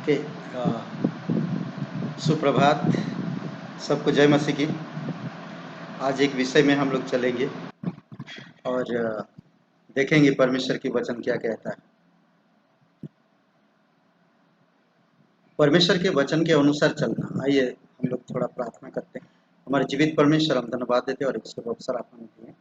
Okay. सुप्रभात, सबको जय मसीह की। आज एक विषय में हम लोग चलेंगे और देखेंगे परमेश्वर की वचन क्या कहता है। परमेश्वर के वचन के अनुसार चलना। आइए हम लोग थोड़ा प्रार्थना करते हैं। हमारे जीवित परमेश्वर, हम धन्यवाद देते हैं और इसको अवसर आपने दिए।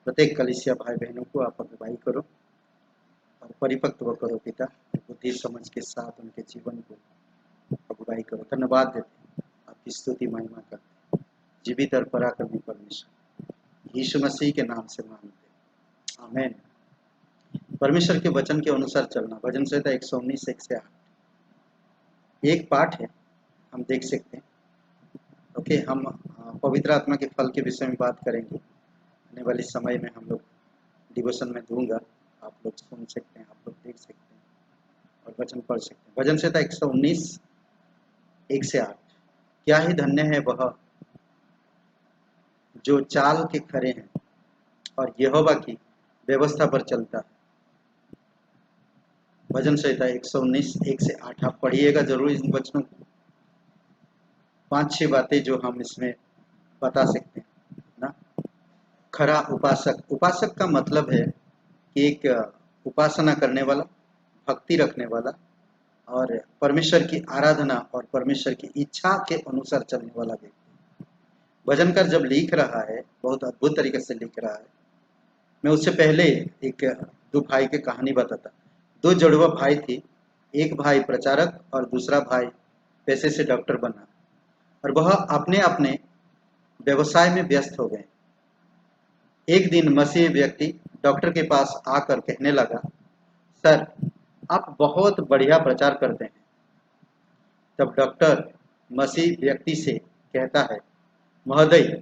प्रत्येक कलीसिया भाई बहनों को आप अगुवाई करो और परिपक्व करो पिता, बुद्धि समझ के साथ उनके जीवन को अगुवाई करो। धन्यवाद देते हैं, आपकी स्तुति महिमा करते हैं। जीवित और पराक्रमी परमेश्वर यीशु मसीह के नाम से मांगते हैं, आमीन। परमेश्वर के वचन के अनुसार चलना, भजन संहिता 119 1 से 8 एक पाठ है, हम देख सकते हैं। ओके, हम पवित्र आत्मा के फल के विषय में बात करेंगे। आने वाले समय में हम लोग डिवोशन में दूंगा, आप लोग सुन सकते हैं, आप लोग देख सकते हैं और वचन पढ़ सकते हैं। भजन संहिता 119 1 से 8। क्या ही धन्य है वह जो चाल के खरे हैं और यहोवा की व्यवस्था पर चलता है। भजन संहिता 119 1 से 8 आप पढ़िएगा जरूर इन वचनों को। 5-6 बातें जो हम इसमें बता सकते हैं ना। खरा उपासक, उपासक का मतलब है कि एक उपासना करने वाला, भक्ति रखने वाला और परमेश्वर की आराधना और परमेश्वर की इच्छा के अनुसार चलने वाला व्यक्ति। भजनकार जब लिख रहा है, बहुत अद्भुत तरीके से लिख रहा है। मैं उससे पहले एक दो भाई की कहानी बताता। दो जुड़वा भाई थी, एक भाई प्रचारक और दूसरा भाई पैसे से डॉक्टर बना और वह अपने अपने व्यवसाय में व्यस्त हो गए। एक दिन मसीह व्यक्ति डॉक्टर के पास आकर कहने लगा, सर आप बहुत बढ़िया प्रचार करते हैं। तब डॉक्टर मसीह व्यक्ति से कहता है, महोदय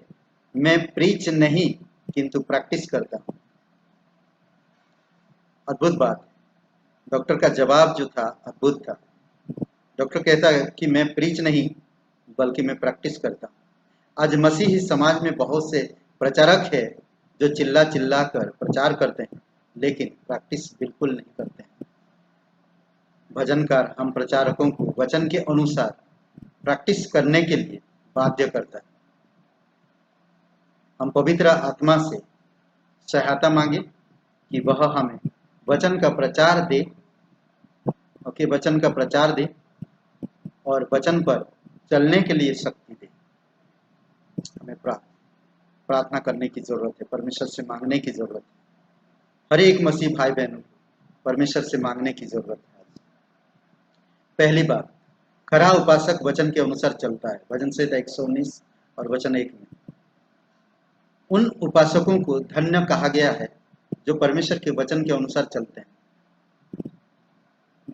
मैं प्रीच नहीं किंतु प्रैक्टिस करता हूँ। अद्भुत बात। डॉक्टर का जवाब जो था अद्भुत था। डॉक्टर कहता है कि मैं प्रीच नहीं बल्कि मैं प्रैक्टिस करता हूँ। आज मसीही समाज में बहुत से प्रचारक है जो चिल्ला चिल्ला कर प्रचार करते हैं लेकिन प्रैक्टिस बिल्कुल नहीं करते हैं। भजनकार हम प्रचारकों को वचन के अनुसार प्रैक्टिस करने के लिए बाध्य करता है। हम पवित्र आत्मा से सहायता मांगे कि वह हमें वचन का प्रचार दे। ओके, वचन का प्रचार दे और वचन पर चलने के लिए शक्ति दे। हमें प्रार्थना करने की जरूरत है, परमेश्वर से मांगने की जरूरत है। हर एक मसीह भाई बहनों को परमेश्वर से मांगने की जरूरत है। पहली बात, खरा उपासक वचन के अनुसार चलता है। भजन संहिता 119 और वचन 1 में उन उपासकों को धन्य कहा गया है जो परमेश्वर के वचन के अनुसार चलते हैं।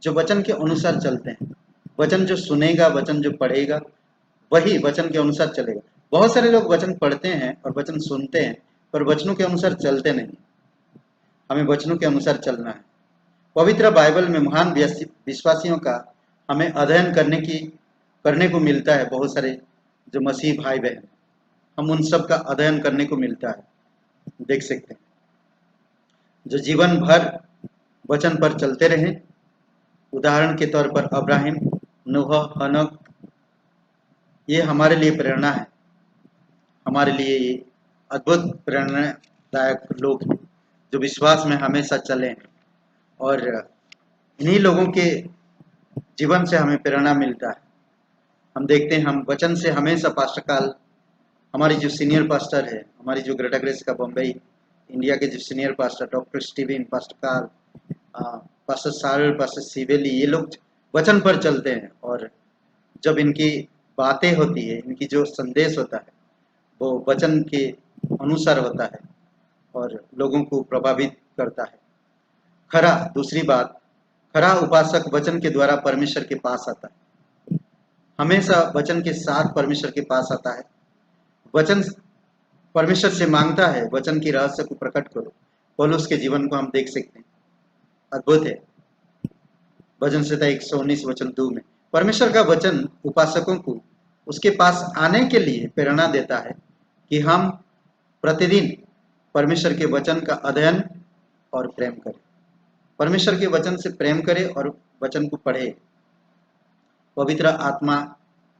जो वचन के अनुसार चलते हैं, वचन जो सुनेगा, वचन जो पढ़ेगा, वही वचन के अनुसार चलेगा। बहुत सारे लोग वचन पढ़ते हैं और वचन सुनते हैं पर वचनों के अनुसार चलते नहीं। हमें वचनों के अनुसार चलना है। पवित्र बाइबल में महान विश्वासियों का हमें अध्ययन करने को मिलता है। बहुत सारे जो मसीह भाई बहन, हम उन सब का अध्ययन करने को मिलता है। देख सकते हैं जो जीवन भर वचन पर चलते रहे। उदाहरण के तौर पर अब्राहिम, नूह, हनोक, ये हमारे लिए प्रेरणा है। हमारे लिए ये अद्भुत प्रेरणादायक लोग हैं जो विश्वास में हमेशा चले हैं और इन्हीं लोगों के जीवन से हमें प्रेरणा मिलता है। हम देखते हैं, हम वचन से हमेशा पास्टर काल, हमारी जो सीनियर पास्टर है, हमारी जो ग्रेटर ग्रेस का बम्बई इंडिया के जो senior pastor doctor Steven, pastor काल, पास्टर सारल, पास्टर सिवेली, ये लोग वचन पर चलते हैं और जब इनकी बातें होती है, इनकी जो संदेश होता है वो वचन के अनुसार होता है और लोगों को प्रभावित करता है। खरा, दूसरी बात, खरा उपासक वचन के द्वारा परमेश्वर के पास आता है। हमेशा वचन के साथ परमेश्वर के पास आता है। वचन परमेश्वर से मांगता है, वचन की रहस्य को प्रकट करो। पौलुस के जीवन को हम देख सकते हैं, अद्भुत है। भजन संहिता 119 वचन 2 में परमेश्वर का वचन उपासकों को उसके पास आने के लिए प्रेरणा देता है कि हम प्रतिदिन परमेश्वर के वचन का अध्ययन और प्रेम करें। परमेश्वर के वचन से प्रेम करें और वचन को पढ़े। पवित्र आत्मा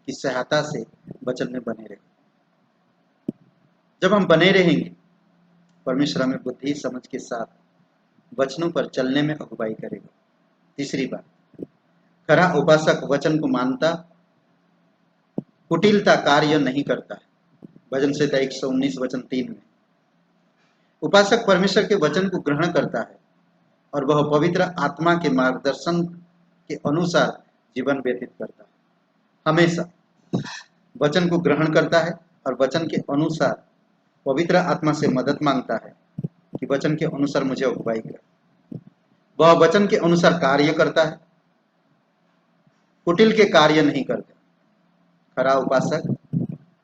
की सहायता से वचन में बने रहे। जब हम बने रहेंगे, परमेश्वर हमें बुद्धि समझ के साथ वचनों पर चलने में अगुवाई करेगा। तीसरी बात, खरा उपासक वचन को मानता, कुटिलता कार्य नहीं करता है। भजन संहिता 119 वचन 3 में उपासक परमेश्वर के वचन को ग्रहण करता है और वह पवित्र आत्मा के मार्गदर्शन के अनुसार जीवन व्यतीत करता है। हमेशा वचन को ग्रहण करता है और वचन के अनुसार पवित्र आत्मा से मदद मांगता है कि वचन के अनुसार मुझे अगुवाई कर। वह वचन के अनुसार कार्य करता है, कुटिल के कार्य नहीं करता। खरा उपासक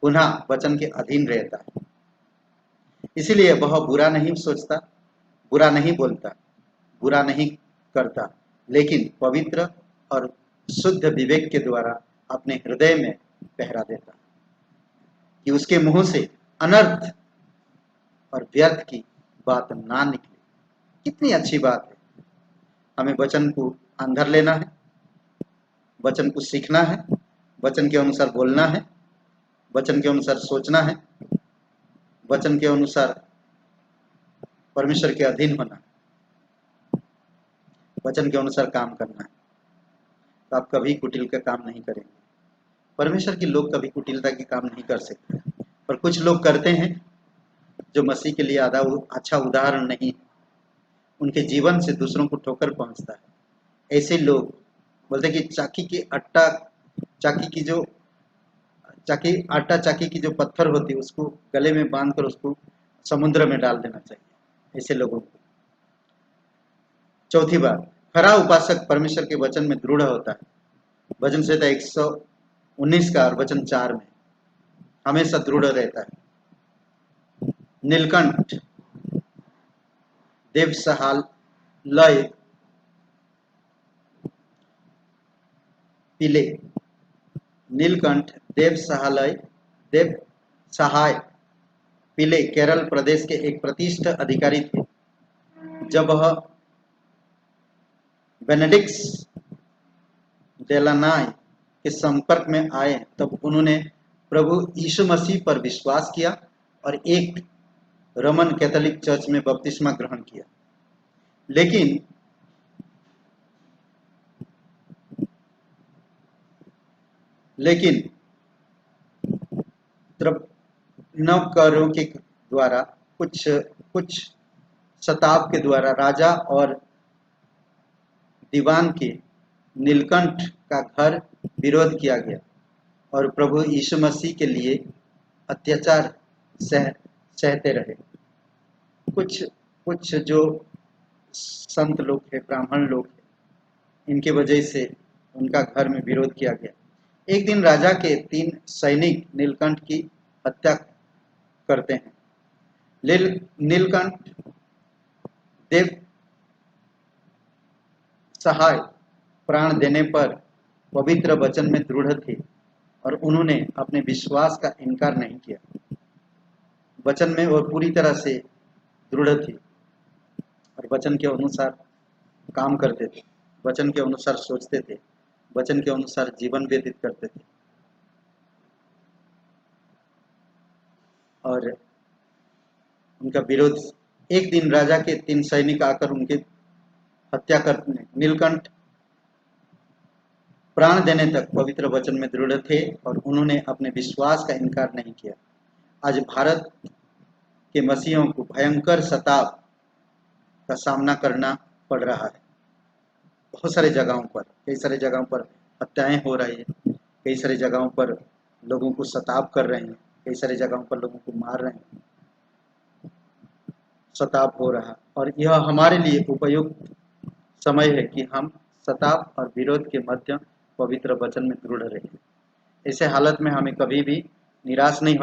पुनः वचन के अधीन रहता है, इसीलिए वह बुरा नहीं सोचता, बुरा नहीं बोलता, बुरा नहीं करता, लेकिन पवित्र और शुद्ध विवेक के द्वारा अपने हृदय में पहरा देता है कि उसके मुंह से अनर्थ और व्यर्थ की बात ना निकले। कितनी अच्छी बात है। हमें वचन को अंदर लेना है, वचन को सीखना है, वचन के अनुसार बोलना है, वचन के अनुसार सोचना है, वचन के अनुसार परमेश्वर के अधीन होना है, वचन के अनुसार काम करना है। तो आप कभी कुटिल का काम नहीं करेंगे। परमेश्वर के लोग कभी कुटिलता के काम नहीं कर सकते, पर कुछ लोग करते हैं जो मसीह के लिए अच्छा उदाहरण नहीं है। उनके जीवन से दूसरों को ठोकर पहुंचता है। ऐसे लोग बोलते कि चाकी की जो पत्थर होती है उसको गले में बांधकर उसको समुद्र में डाल देना चाहिए, ऐसे लोगों को। चौथी बात, खरा उपासक परमेश्वर के वचन में दृढ़ होता है। भजन संहिता 119 का और वचन 4 में हमेशा दृढ़ रहता है। नीलकंठ देव सहालय पिले, नीलकंठ देव सहाय पिले केरल प्रदेश के एक प्रतिष्ठित अधिकारी थे। जब वह बेनेडिक्स डेलानाय के संपर्क में आए तब उन्होंने प्रभु यीशु मसीह पर विश्वास किया और एक रोमन कैथोलिक चर्च में बपतिस्मा ग्रहण किया। लेकिन नवकरों के द्वारा कुछ शताब के द्वारा राजा और दीवान के नीलकंठ का घर विरोध किया गया और प्रभु यीशु मसीह के लिए अत्याचार सहते रहे। कुछ जो संत लोग हैं, ब्राह्मण लोग हैं, इनके वजह से उनका घर में विरोध किया गया। एक दिन राजा के 3 सैनिक नीलकंठ की हत्या करते हैं। नीलकंठ देव सहाय प्राण देने पर पवित्र वचन में दृढ़ थे और उन्होंने अपने विश्वास का इनकार नहीं किया। वचन में और पूरी तरह से दृढ़ थे और वचन के अनुसार काम करते थे, वचन के अनुसार सोचते थे, वचन के अनुसार जीवन व्यतीत करते थे। और उनका विरोध, एक दिन राजा के 3 सैनिक आकर उनके हत्या करने, नीलकंठ प्राण देने तक पवित्र वचन में दृढ़ थे और उन्होंने अपने विश्वास का इनकार नहीं किया। आज भारत के मसीहों को भयंकर सताव का सामना करना पड़ रहा है। बहुत सारे जगहों पर, कई सारे जगहों पर हत्याएं हो रही है, कई सारे जगहों पर लोगों को सताव कर रहे हैं, कई सारे जगहों पर लोगों को मार रहे हैं, सताव हो रहा। और यह हमारे लिए उपयुक्त समय है कि हम सताव और विरोध के मध्य पवित्र वचन में दृढ़ रहें। ऐसे हालत में हमें कभी भी निराश नहीं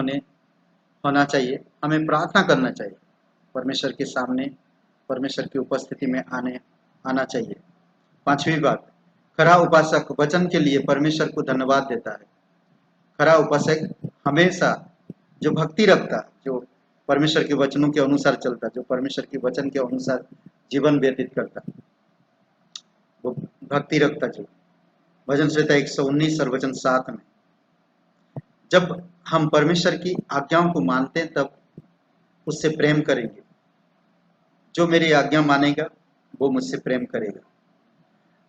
होना चाहिए। हमें प्रार्थना करना चाहिए, परमेश्वर के सामने, परमेश्वर की उपस्थिति में आना चाहिए। 5वीं बात, खरा उपासक वचन के लिए परमेश्वर को धन्यवाद देता है। खरा उपासक हमेशा जो भक्ति रखता, जो परमेश्वर के वचनों के अनुसार चलता, जो परमेश्वर के वचन के अनुसार जीवन व्यतीत करता, वो भक्ति रखता, जो भजन संहिता 119 और वचन 7 में, जब हम परमेश्वर की आज्ञाओं को मानते हैं तब उससे प्रेम करेंगे। जो मेरी आज्ञा मानेगा वो मुझसे प्रेम करेगा।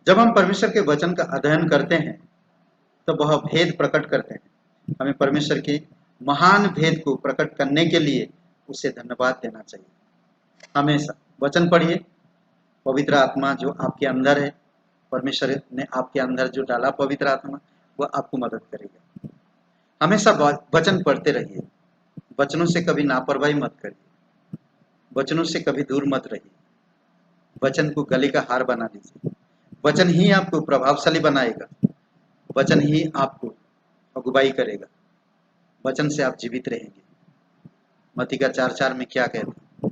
जब हम परमेश्वर के वचन का अध्ययन करते हैं तो वह भेद प्रकट करते हैं। हमें परमेश्वर के महान भेद को प्रकट करने के लिए उसे धन्यवाद देना चाहिए। हमेशा वचन पढ़िए। पवित्र आत्मा जो आपके अंदर है, परमेश्वर ने आपके अंदर जो डाला पवित्र आत्मा, वह आपको मदद करेगा। हमेशा वचन पढ़ते रहिए। वचनों से कभी लापरवाही मत करिए। वचनों से कभी दूर मत रहिए। वचन को गले का हार बना लीजिए। वचन ही आपको प्रभावशाली बनाएगा। वचन ही आपको अगुवाई करेगा। वचन से आप जीवित रहेंगे। मत्ती का 4:4 में क्या कहते हैं?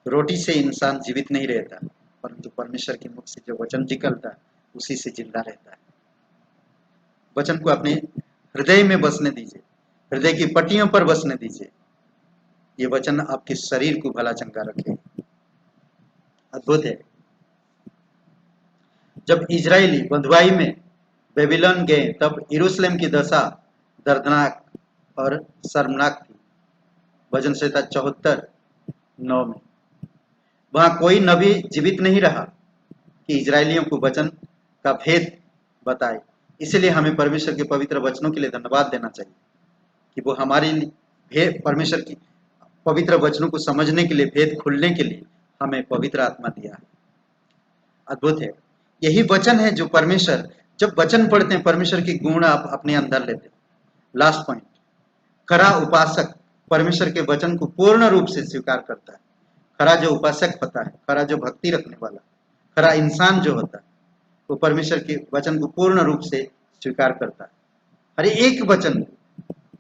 रोटी से इंसान जीवित नहीं रहता, परंतु परमेश्वर के मुख से जो वचन निकलता है उसी से जिंदा रहता है। वचन को अपने हृदय में बसने दीजिए, हृदय की पट्टियों पर बसने दीजिए। ये वचन आपके शरीर को भला चंगा रखेगा। अद्भुत है। जब इजरायली बंधुआई में बेबीलोन गए तब यरूशलेम की दशा दर्दनाक और शर्मनाक थी। भजन संहिता 74:9 में, वहां कोई नबी जीवित नहीं रहा कि इजरायलियों को वचन का भेद बताए। इसलिए हमें परमेश्वर के पवित्र वचनों के लिए धन्यवाद देना चाहिए कि वो हमारे लिए परमेश्वर की पवित्र वचनों को समझने के लिए, भेद खुलने के लिए हमें पवित्र आत्मा दिया है। अद्भुत है। यही वचन है जो परमेश्वर, जब वचन पढ़ते हैं परमेश्वर के गुण आप अपने अंदर लेते हैं। लास्ट पॉइंट, खरा उपासक परमेश्वर के वचन को पूर्ण रूप से स्वीकार करता है। खरा जो उपासक होता है, खरा जो भक्ति रखने वाला, खरा इंसान जो होता है, वो परमेश्वर के वचन को पूर्ण रूप से स्वीकार करता है। हर एक वचन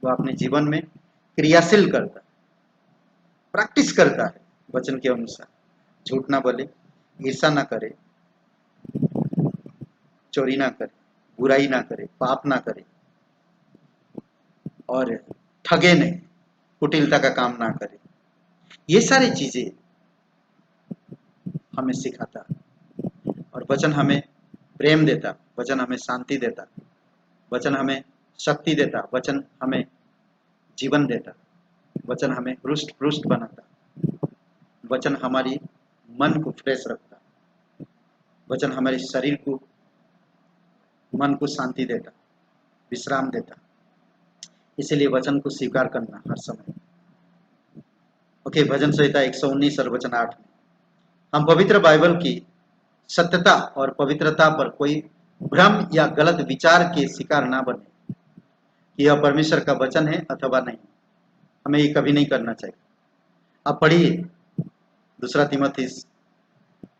वो अपने जीवन में क्रियाशील करता है, प्रैक्टिस करता है वचन के अनुसार। झूठ ना बोले, ईर्षा ना करे, चोरी ना करे, बुराई ना करे, पाप ना करे, और ठगे नहीं, कुटिलता का काम ना करे। ये सारी चीजें हमें सिखाता है। और वचन हमें प्रेम देता, वचन हमें शांति देता, वचन हमें शक्ति देता, वचन हमें जीवन देता, वचन हमें रुष्ट पुष्ट बनाता, वचन हमारी मन को फ्रेश रखता, वचन हमारे शरीर को, मन को शांति देता, विश्राम देता। इसलिए वचन को स्वीकार करना हर समय। ओके, भजन संहिता 119 और वचन 8 में, हम पवित्र बाइबल की सत्यता और पवित्रता पर कोई भ्रम या गलत विचार के शिकार ना बने कि यह परमेश्वर का वचन है अथवा नहीं। हमें ये कभी नहीं करना चाहिए। आप पढ़िए 2 तीमुथी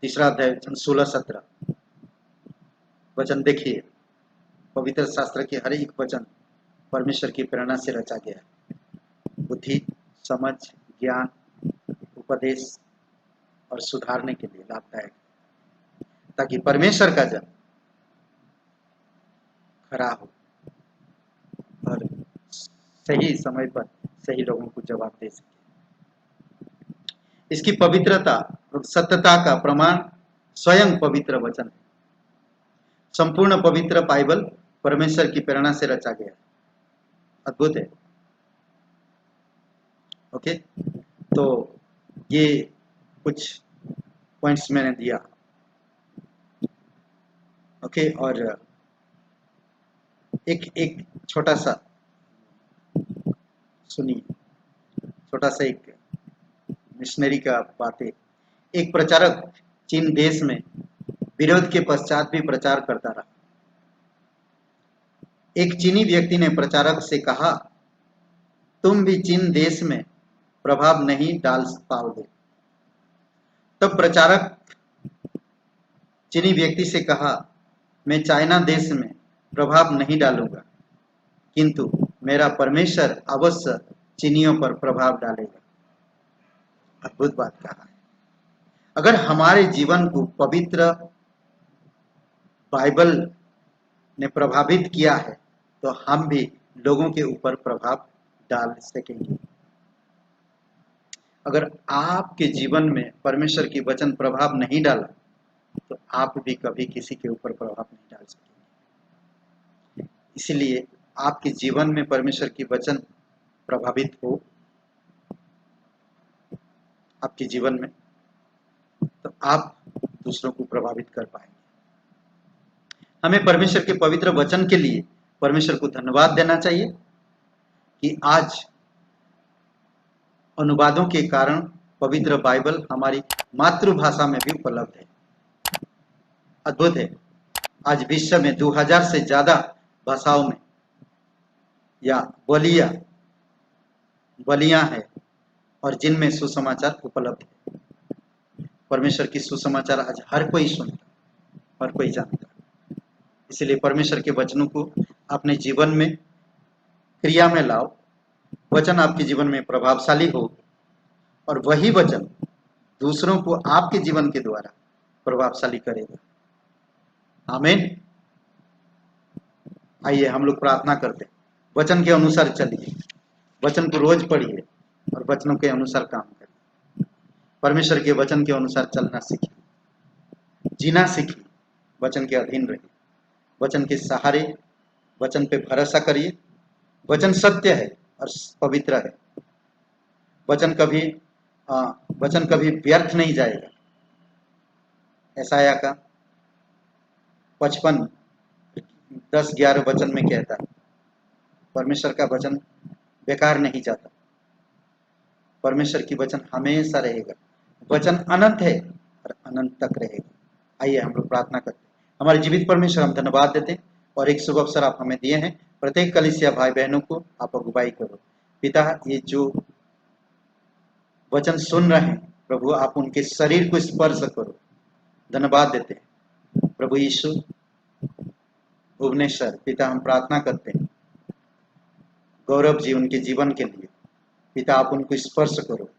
3 वचन 16-17 वचन देखिए। पवित्र शास्त्र के हर एक वचन परमेश्वर की प्रेरणा से रचा गया है। बुद्धि, समझ, ज्ञान, उपदेश और सुधारने के लिए लाभदायक, ताकि परमेश्वर का जन खरा हो और सही समय पर सही लोगों को जवाब दे सके। इसकी पवित्रता और सत्यता का प्रमाण स्वयं पवित्र वचन है। संपूर्ण पवित्र बाइबल परमेश्वर की प्रेरणा से रचा गया। अद्भुत है। ओके, तो ये कुछ पॉइंट्स मैंने दिया। ओके, और एक छोटा सा सुनिए, छोटा सा एक मिशनरी का बात है। एक प्रचारक चीन देश में विरोध के पश्चात भी प्रचार करता रहा। एक चीनी व्यक्ति ने प्रचारक से कहा, तुम भी चीन देश में प्रभाव नहीं डाल पाओगे। तब प्रचारक चीनी व्यक्ति से कहा, मैं चाइना देश में प्रभाव नहीं डालूंगा, किंतु मेरा परमेश्वर अवश्य चीनियों पर प्रभाव डालेगा। अद्भुत बात कहा है। अगर हमारे जीवन को पवित्र बाइबल ने प्रभावित किया है तो हम भी लोगों के ऊपर प्रभाव डाल सकेंगे। अगर आपके जीवन में परमेश्वर की वचन प्रभाव नहीं डाला तो आप भी कभी किसी के ऊपर प्रभाव नहीं डाल सकते। इसीलिए आपके जीवन में परमेश्वर की वचन प्रभावित हो आपके जीवन में, तो आप दूसरों को प्रभावित कर पाएंगे। हमें परमेश्वर के पवित्र वचन के लिए परमेश्वर को धन्यवाद देना चाहिए कि आज अनुवादों के कारण पवित्र बाइबल हमारी मातृभाषा में भी उपलब्ध है। अद्भुत है। आज विश्व में 2000 से ज्यादा भाषाओं में या बलियां हैं और जिनमें सुसमाचार उपलब्ध है। परमेश्वर की सुसमाचार आज हर कोई सुनता, हर कोई जानता। इसलिए परमेश्वर के वचनों को अपने जीवन में क्रिया में लाओ। वचन आपके जीवन में प्रभावशाली हो और वही वचन दूसरों को आपके जीवन के द्वारा प्रभावशाली करेगा। आमीन। आइए हम लोग प्रार्थना करते हैं। वचन के अनुसार चलिए, वचन को रोज पढ़िए और वचनों के अनुसार काम करिए। परमेश्वर के वचन के अनुसार चलना सीखिए, जीना सीखिए, वचन के अधीन रहिए, वचन के सहारे, वचन पे भरोसा करिए। वचन सत्य है और पवित्र है। वचन कभी व्यर्थ नहीं जाएगा। यशायाह का 55:10-11 वचन में कहता है, परमेश्वर का वचन बेकार नहीं जाता। परमेश्वर की वचन हमेशा रहेगा। वचन अनंत है और अनंत तक रहेगा। आइए हम लोग प्रार्थना करते हैं। हमारे जीवित परमेश्वर, हम धन्यवाद देते हैं और एक शुभ अवसर आप हमें दिए हैं। प्रत्येक कलीसिया भाई बहनों को आप अगुवाई करो पिता। ये जो वचन सुन रहे हैं प्रभु, आप उनके शरीर को स्पर्श करो। धन्यवाद देते हैं प्रभु यीशु। भुवनेश्वर पिता, हम प्रार्थना करते हैं गौरव जी उनके जीवन के लिए। पिता, आप उनको स्पर्श करो,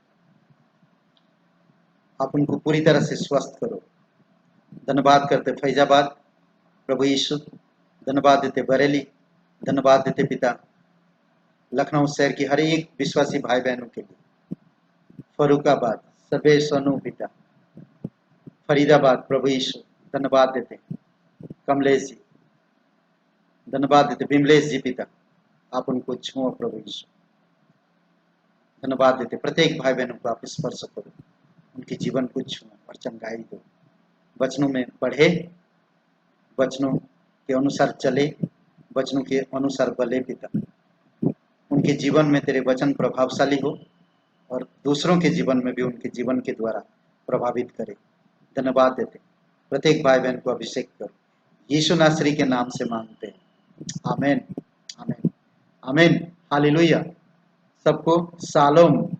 आप उनको पूरी तरह से स्वस्थ करो। धन्यवाद करते फैजाबाद प्रभु यीशु। धन्यवाद देते बरेली। धन्यवाद देते पिता लखनऊ शहर की हर एक विश्वासी भाई बहनों के लिए। फरुखाबाद सभे सोनू पिता, फरीदाबाद प्रभु यीशु। धन्यवाद देते कमलेश जी। धन्यवाद देते विमलेश जी पिता, आप उनको छुओ प्रभु यीशु। धन्यवाद देते प्रत्येक भाई बहनों को आप स्पर्श करो, उनके जीवन को छुओ और चंगाई दो। वचनों में बढ़े, वचनों के अनुसार चले, वचनों के अनुसार बले पिता। उनके जीवन में तेरे वचन प्रभावशाली हो और दूसरों के जीवन में भी उनके जीवन के द्वारा प्रभावित करे। धन्यवाद देते प्रत्येक भाई बहन को अभिषेक करो। यीशु नासरी के नाम से मांगते हैं। आमीन, आमीन, आमीन। हालेलुया। सबको शालोम।